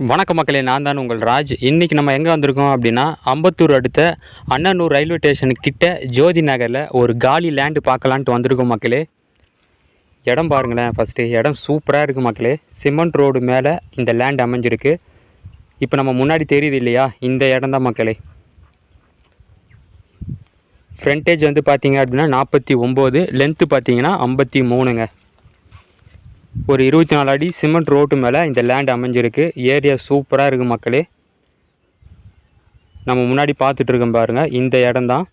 வணக்க மக்களே, நான் தான் உங்கள் ராஜ். இன்றைக்கி நம்ம எங்கே வந்திருக்கோம் அப்படின்னா, அம்பத்தூர் அடுத்த அண்ணனூர் ரயில்வே ஸ்டேஷனுக்கிட்ட ஜோதி நகரில் ஒரு காலி லேண்டு பார்க்கலான்ட்டு வந்திருக்கோம் மக்களே. இடம் பாருங்களேன். ஃபஸ்ட்டு இடம் சூப்பராக இருக்குது மக்களே. சிமெண்ட் ரோடு மேலே இந்த லேண்ட் அமைஞ்சிருக்கு. இப்போ நம்ம முன்னாடி தெரியுது இல்லையா, இந்த இடம் தான் மக்களே. ஃப்ரண்டேஜ் வந்து பார்த்திங்க அப்படின்னா 49, லென்த்து பார்த்திங்கன்னா 53ங்க. ஒரு 24 அடி சிமெண்ட் ரோட்டு மேலே இந்த லேண்ட் அமைஞ்சிருக்கு. ஏரியா சூப்பராக இருக்குது மக்களே. நம்ம முன்னாடி பார்த்துட்ருக்கோம் பாருங்கள், இந்த இடம்தான்.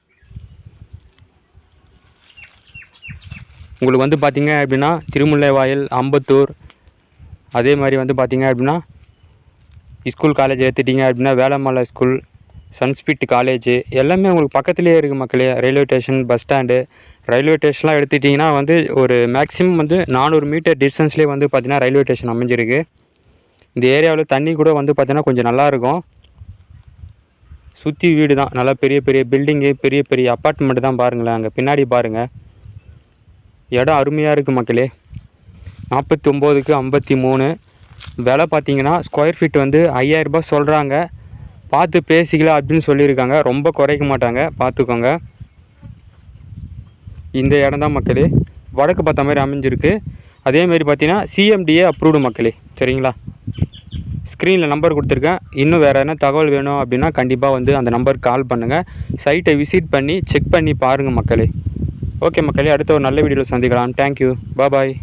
உங்களுக்கு வந்து பார்த்திங்க அப்படின்னா திருமுல்லைவாயல், அம்பத்தூர், அதே மாதிரி வந்து பார்த்திங்க அப்படின்னா ஸ்கூல் காலேஜ் எடுத்துட்டிங்க அப்படின்னா வேலம்மாள் ஸ்கூல், சன்ஸ்பீட் காலேஜு எல்லாமே உங்களுக்கு பக்கத்துலேயே இருக்குது மக்களே. Railway station, bus stand, railway ஸ்டேஷன்லாம் எடுத்துட்டிங்கன்னா வந்து ஒரு மேக்ஸிமம் வந்து 400 மீட்டர் டிஸ்டன்ஸ்லேயே வந்து பார்த்திங்கன்னா ரயில்வே ஸ்டேஷன் அமைஞ்சிருக்கு. இந்த ஏரியாவில் தண்ணி கூட வந்து பார்த்திங்கன்னா கொஞ்சம் நல்லாயிருக்கும். சுற்றி வீடு தான், நல்லா பெரிய பெரிய பில்டிங்கு, பெரிய பெரிய அப்பார்ட்மெண்ட்டு தான். பாருங்களேன், அங்கே பின்னாடி பாருங்கள், இடம் அருமையாக இருக்குது மக்களே. 49க்கு 53 விலை பார்த்திங்கன்னா ஸ்கொயர் ஃபீட் வந்து 5000 ரூபாய் சொல்கிறாங்க. பார்த்து பேசிக்கலாம் அப்படின்னு சொல்லியிருக்காங்க. ரொம்ப குறைக்க மாட்டாங்க, பார்த்துக்கோங்க. இந்த இடம் தான் மக்களே, வடக்கு பார்த்த மாதிரி அமைஞ்சிருக்கு. அதேமாரி பார்த்தீங்கன்னா சிஎம்டிஏ அப்ரூவ்டு மக்களே, சரிங்களா. ஸ்க்ரீனில் நம்பர் கொடுத்துருக்கேன். இன்னும் வேறு என்ன தகவல் வேணும் அப்படின்னா கண்டிப்பாக வந்து அந்த நம்பருக்கு கால் பண்ணுங்கள். சைட்டை விசிட் பண்ணி செக் பண்ணி பாருங்கள் மக்களே. ஓகே மக்களே, அடுத்த ஒரு நல்ல வீடியோவில் சந்திக்கலாம். தேங்க்யூ, பாய்.